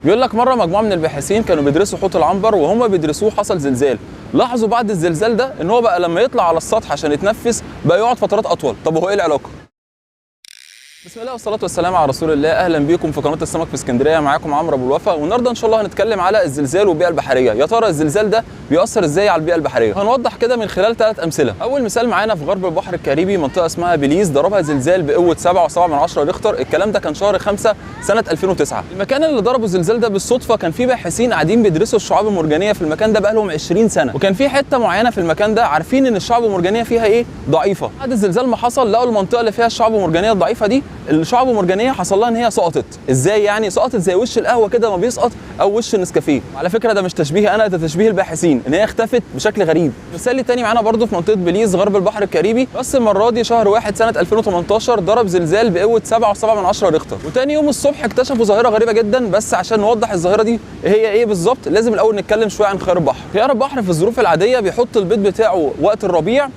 بيقول لك مره مجموعه من الباحثين كانوا بيدرسوا حوت العنبر، وهم بيدرسوه حصل زلزال. لاحظوا بعد الزلزال ده ان هو بقى لما يطلع على السطح عشان يتنفس بقى يقعد فترات اطول. طب هو ايه العلاقه؟ بسم الله والصلاه والسلام على رسول الله. اهلا بيكم في قناه السمك في اسكندريه، معاكم عمرو ابو الوفا. والنهارده ان شاء الله هنتكلم على الزلزال والبيئه البحريه. يا ترى الزلزال ده بيأثر ازاي على البيئه البحريه؟ هنوضح كده من خلال 3 امثله. اول مثال معانا في غرب البحر الكاريبي، منطقه اسمها بيليز، ضربها زلزال بقوه 7.7 ريختر. الكلام ده كان شهر 5 سنه 2009. المكان اللي ضربه الزلزال ده بالصدفه كان فيه باحثين قاعدين بيدرسوا الشعاب المرجانيه في المكان ده بقالهم 20 سنه، وكان في حته معينه في المكان ده عارفين ان الشعاب المرجانيه فيها ايه؟ ضعيفه. بعد الزلزال ما حصل لقوا المنطقه اللي فيها الشعاب المرجانيه الضعيفه دي، الشعاب المرجانيه حصل لها ان هي سقطت. ازاي يعني؟ سقطت زي وش القهوه كده ما بيسقط، او وش النسكافيه. على فكره ده مش تشبيه انا، ده تشبيه الباحثين، ان هي اختفت بشكل غريب. مثال تاني معانا برضو في منطقه بيليز غرب البحر الكاريبي، بس المره دي شهر 1 سنه 2018 ضرب زلزال بقوه 7.7 ريختر. وتاني يوم الصبح اكتشفوا ظاهره غريبه جدا. بس عشان نوضح الظاهره دي هي ايه بالظبط لازم الاول نتكلم شويه عن خيار البحر. خيار البحر في الظروف العاديه بيحط البيض بتاعه وقت الربيع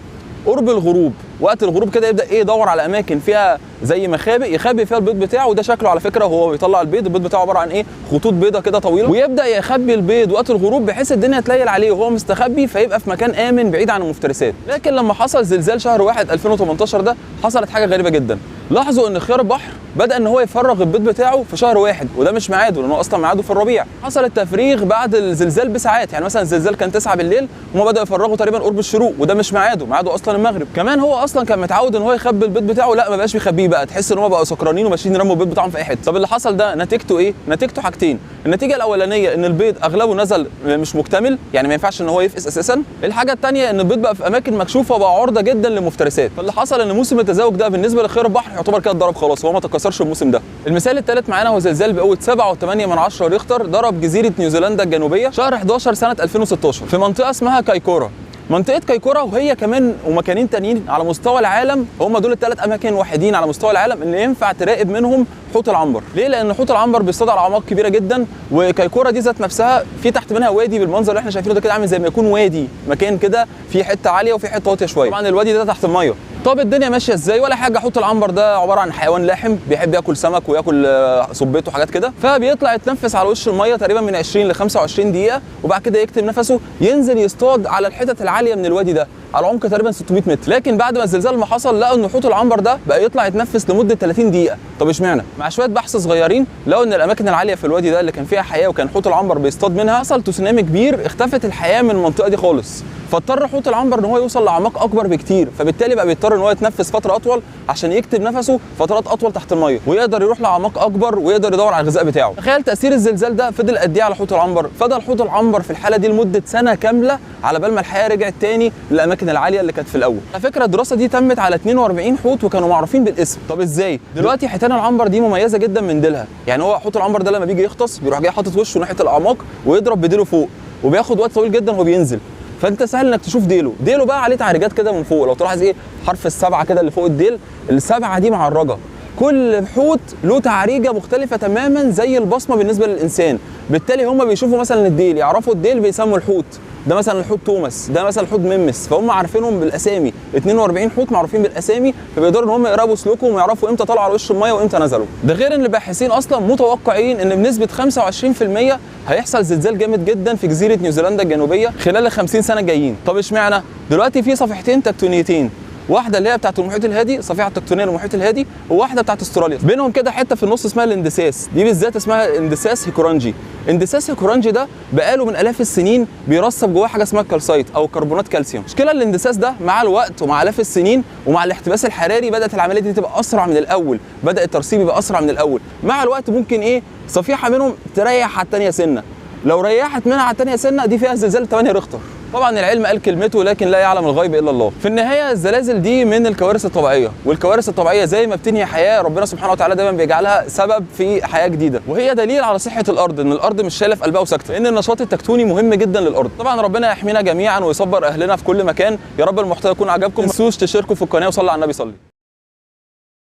قرب الغروب. وقت الغروب كده يبدا يدور على اماكن فيها زي مخابئ يخبي فيها البيض بتاعه. وده شكله على فكره وهو بيطلع البيض بتاعه عباره عن ايه؟ خطوط بيضه كده طويله، ويبدا يخبي البيض وقت الغروب بحيث الدنيا تليل عليه وهو مستخبي، فيبقى في مكان امن بعيد عن المفترسات. لكن لما حصل زلزال شهر 1 2018 ده حصلت حاجه غريبه جدا. لاحظوا ان خيار البحر بدا ان هو يفرغ البيض بتاعه في شهر 1، وده مش ميعاده لان هو اصلا ميعاده في الربيع. حصل التفريغ بعد الزلزال بساعات، يعني مثلا الزلزال كان 9 بالليل وهم بداوا يفرغوا تقريبا قرب الشروق، وده مش ميعاده اصلا المغرب. كمان هو اصلا كان متعود ان هو يخبي البيض بتاعه، لا ما بقاش بيخبيه بقى، تحس ان هو بقى سكرانين وماشيين يرموا البيض بتاعهم في اي حته. طب اللي حصل ده نتيجته ايه؟ نتيجته حاجتين. النتيجه الاولانيه ان البيض اغلبه نزل مش مكتمل، يعني ما ينفعش ان هو يفقس اساسا. الحاجه الثانيه ان البيض بقى في اماكن مكشوفه وبقى عرضه جدا للمفترسات. فاللي حصل ان موسم التزاوج ده بالنسبه لخيار البحر يعتبر كده اتضرب خلاص، هو ما تكسرش الموسم ده. المثال الثالث معانا هو زلزال بقوه 7.8 ريختر ضرب جزيره نيوزيلندا الجنوبيه شهر 11 سنه 2016 في منطقه اسمها كايكورا. منطقة كايكورا وهي كمان ومكانين تانيين على مستوى العالم، هم دول ال3 اماكن وحيدين على مستوى العالم اللي ينفع تراقب منهم حوت العنبر. ليه؟ لان حوت العنبر بيصطاد على اعماق كبيره جدا، وكايكورا دي ذات نفسها في تحت منها وادي بالمنظر اللي احنا شايفينه ده كده، عامل زي ما يكون وادي، مكان كده في حته عاليه وفي حته واطيه شويه. طبعا الوادي ده تحت الميه. طب الدنيا ماشيه ازاي؟ ولا حاجه. حوت العنبر ده عباره عن حيوان لاحم بيحب ياكل سمك وياكل صبيط وحاجات كده، فبيطلع يتنفس على وش الميه تقريبا من 20 ل 25 دقيقه، وبعد كده يكتم نفسه ينزل يصطاد على الحتت العاليه من الوادي ده على عمق تقريبا 600 متر. لكن بعد ما الزلزال ما حصل لقوا ان حوت العنبر ده بقى يطلع يتنفس لمده 30 دقيقه. طب اشمعنى؟ مع شويه بحث صغيرين لقوا ان الاماكن العاليه في الوادي ده اللي كان فيها حياه وكان حوت العنبر بيصطاد منها حصل تسونامي كبير، اختفت الحياه من المنطقه دي خالص، فاضطر حوت العنبر ان هو يوصل لاعماق اكبر بكتير، فبالتالي بقى بيضطر ان هو يتنفس فتره اطول عشان يكتم نفسه فترات اطول تحت الميه، ويقدر يروح لاعماق اكبر ويقدر يدور على الغذاء بتاعه. تخيل تاثير الزلزال ده فضل قد ايه على حوت العنبر؟ فضل حوت العنبر في الحاله دي لمده سنه كامله على بال ما الحياه رجعت تاني للاماكن العاليه اللي كانت في الاول. على فكره الدراسه دي تمت على 42 حوت وكانوا معروفين بالاسم. طب ازاي؟ دلوقتي حيتان العنبر دي مميزه جدا من ديلها، يعني هو حوت العنبر ده لما بيجي يغطس بيروح جاي حاطط وشه ناحيه الاعماق ويضرب بديله فوق، وبياخد وقت طويل جدا وهو بينزل، فانت سهل انك تشوف ديله بقى عليه تعريجات كده من فوق. لو تلاحظ ايه حرف ال7 كده اللي فوق الديل، ال7 دي معرجه. كل حوت له تعريجه مختلفه تماما زي البصمه بالنسبه للانسان، بالتالي هم بيشوفوا مثلا الديل يعرفوا الديل بيسموا الحوت ده مثلا الحوت توماس، ده مثلا الحوت ميمس، فهم عارفينهم بالاسامي. 42 حوت معروفين بالاسامي، فبيقدروا ان هم يراقبوا سلوكهم ويعرفوا امتى طلعوا على وش الميه وامتى نزلوا. ده غير ان الباحثين اصلا متوقعين ان بنسبه 25% هيحصل زلزال جامد جدا في جزيره نيوزيلندا الجنوبيه خلال ال 50 سنه الجايين. طب اشمعنى؟ دلوقتي في صفيحتين تكتونيتين، واحده اللي هي بتاعت المحيط الهادي، صفيحه تكتونيه للمحيط الهادي، وواحده بتاعت استراليا، بينهم كده حته في النص اسمها الاندساس. دي بالذات اسمها اندساس هيكورانجي. اندساس هيكورانجي ده بقاله من الاف السنين بيرسب جواه حاجه اسمها الكالسايت او كربونات كالسيوم. مشكله الاندساس ده مع الوقت ومع الاف السنين ومع الاحتباس الحراري بدات العمليه دي تبقى اسرع من الاول، بدا الترسيب يبقى اسرع من الاول. مع الوقت ممكن ايه صفيحه منهم تريح على الثانيه سنه، لو ريحت منها على الثانيه سنه دي فيها زلزال 8 ريختر. طبعا العلم قال كلمته لكن لا يعلم الغيب الا الله. في النهايه الزلازل دي من الكوارث الطبيعيه، والكوارث الطبيعيه زي ما بتنهي حياه ربنا سبحانه وتعالى دايما بيجعلها سبب في حياه جديده، وهي دليل على صحه الارض، ان الارض مش شايله في قلبها وساكته، لان النشاط التكتوني مهم جدا للارض. طبعا ربنا يحمينا جميعا ويصبر اهلنا في كل مكان. يا رب المحتوى يكون عجبكم، ما تنسوش تشتركوا في القناه وصلوا على النبي صلي.